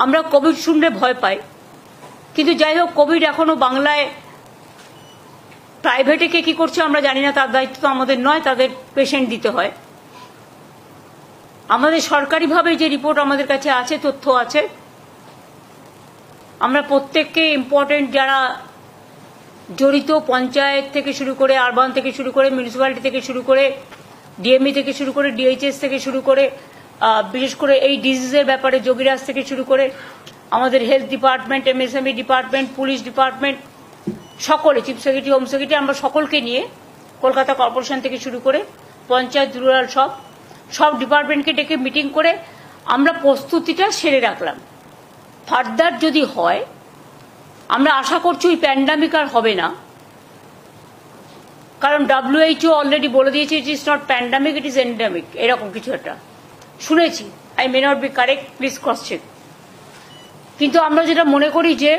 আমরা কোভিড শুনলে ভয় পাই, কিন্তু যাই হোক কোভিড এখনো বাংলায় প্রাইভেটে কে কি করছে আমরা জানি না, তার দায়িত্ব তো আমাদের নয়, তাদের পেশেন্ট দিতে হয়। আমাদের সরকারিভাবে যে রিপোর্ট আমাদের কাছে আছে, তথ্য আছে, আমরা প্রত্যেককে ইম্পর্টেন্ট যারা জড়িত, পঞ্চায়েত থেকে শুরু করে, আরবান থেকে শুরু করে, মিউনিসিপ্যালিটি থেকে শুরু করে, ডিএমই থেকে শুরু করে, ডিএইচএস থেকে শুরু করে, বিশেষ করে এই ডিজিজের ব্যাপারে যোগীরাজ থেকে শুরু করে আমাদের health department, MSME department, police department, সকলে, চিফ সেক্রেটারি, হোম সেক্রেটারি, আমরা সকলকে নিয়ে কলকাতা কর্পোরেশন থেকে শুরু করে পঞ্চায়েত, রুরাল সব ডিপার্টমেন্টকে ডেকে মিটিং করে আমরা প্রস্তুতিটা সেরে রাখলাম। ফার্দার যদি হয়, আমরা আশা করছি ওই প্যান্ডামিক আর হবে না, কারণ WHO অলরেডি বলে দিয়েছে it is not pandemic, it is endemic, এরকম কিছু একটা শুনেছি। I may not be correct, please cross check. কিন্তু আমরা যেটা মনে করি যে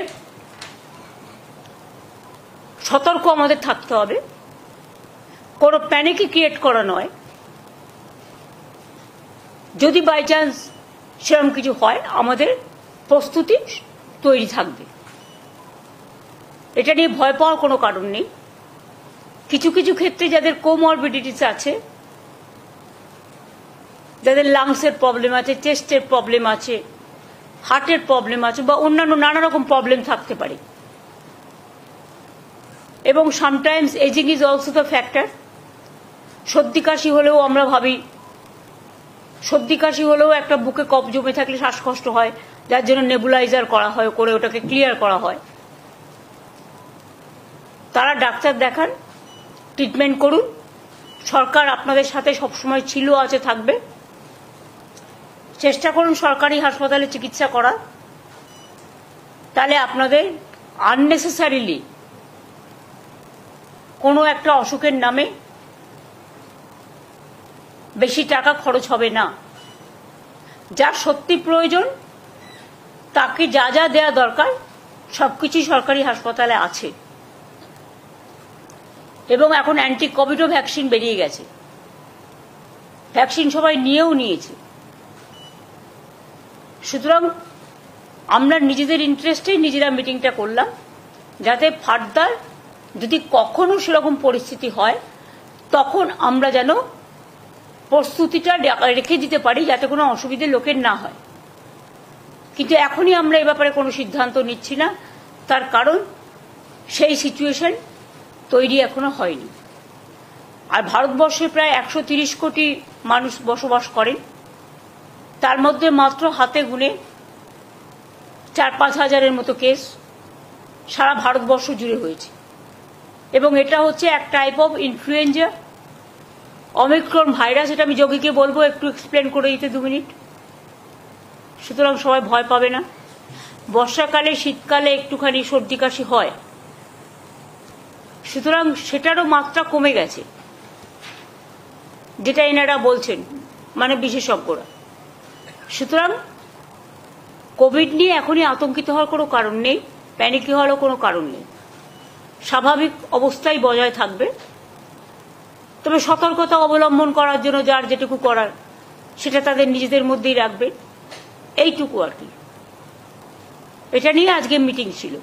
সতর্ক আমাদের থাকতে হবে, কোনো প্যানিকই ক্রিয়েট করা নয়। যদি বাই চান্স সেরকম কিছু হয়, আমাদের প্রস্তুতি তৈরি থাকবে, এটা নিয়ে ভয় পাওয়ার কোনো কারণ নেই। কিছু কিছু ক্ষেত্রে যাদের কোমরবিডিটিস আছে, যাদের লাংসের প্রবলেম আছে, চেস্টের প্রবলেম আছে, হার্টের প্রবলেম আছে, বা অন্যান্য নানা রকম প্রবলেম থাকতে পারে, এবং sometimes ageing is also the factor. সর্দি কাশি হলেও আমরা ভাবি, সর্দি কাশি হলেও একটা বুকে কফ জমে থাকলে শ্বাসকষ্ট হয়, যার জন্য নেবুলাইজার করা হয়, করে ওটাকে ক্লিয়ার করা হয়। তারা ডাক্তার দেখান, ট্রিটমেন্ট করুন। সরকার আপনাদের সাথে সবসময় ছিল, আছে, থাকবে। চেষ্টা করুন সরকারি হাসপাতালে চিকিৎসা করার, তাহলে আপনাদের আননেসেসারিলি কোনো একটা অসুখের নামে বেশি টাকা খরচ হবে না। যার সত্যি প্রয়োজন তাকে যা যা দেয়া দরকার সবকিছুই সরকারি হাসপাতালে আছে, এবং এখন অ্যান্টি কোভিডও ভ্যাকসিন বেরিয়ে গেছে, ভ্যাকসিন সবাই নিয়েছে। সুতরাং আমরা নিজেদের ইন্টারেস্টেই নিজেরা মিটিংটা করলাম, যাতে ফার্দার যদি কখনো সেরকম পরিস্থিতি হয় তখন আমরা যেন প্রস্তুতিটা রেখে দিতে পারি, যাতে কোনো অসুবিধে লোকের না হয়। কিন্তু এখনই আমরা এ ব্যাপারে কোনো সিদ্ধান্ত নিচ্ছি না, তার কারণ সেই সিচুয়েশন তৈরি এখনো হয়নি। আর ভারতবর্ষে প্রায় 130 কোটি মানুষ বসবাস করেন, তার মধ্যে মাত্র হাতে গুনে 4-5 হাজারের মতো কেস সারা ভারতবর্ষ জুড়ে হয়েছে, এবং এটা হচ্ছে এক type of influenza, Omicron virus. এটা আমি যোগীকে বলবো একটু এক্সপ্লেন করে দিতে 2 মিনিট। সুতরাং সবাই ভয় পাবে না। বর্ষাকালে, শীতকালে একটুখানি সর্দি কাশি হয়, সুতরাং সেটারও মাত্রা কমে গেছে, যেটা এনারা বলছেন, মানে বিশেষজ্ঞরা। সুতরাং কোভিড নিয়ে এখনই আতঙ্কিত হওয়ার কোনো কারণ নেই, প্যানিক হওয়ারও কোনো কারণ নেই। স্বাভাবিক অবস্থায় বজায় থাকবে, তবে সতর্কতা অবলম্বন করার জন্য যার যেটুকু করার সেটা তাদের নিজেদের মধ্যেই রাখবে, এইটুকু আর কি। এটা নিয়ে আজকে মিটিং ছিল।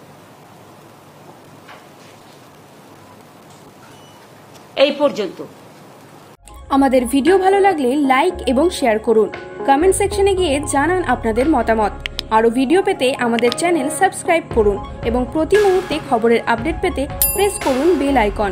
এই পর্যন্ত। আমাদের ভিডিও ভালো লাগলে লাইক এবং শেয়ার করুন, কমেন্ট সেকশনে গিয়ে জানান আপনাদের মতামত। আরও ভিডিও পেতে আমাদের চ্যানেল সাবস্ক্রাইব করুন এবং প্রতি মুহূর্তে খবরের আপডেট পেতে প্রেস করুন বেল আইকন।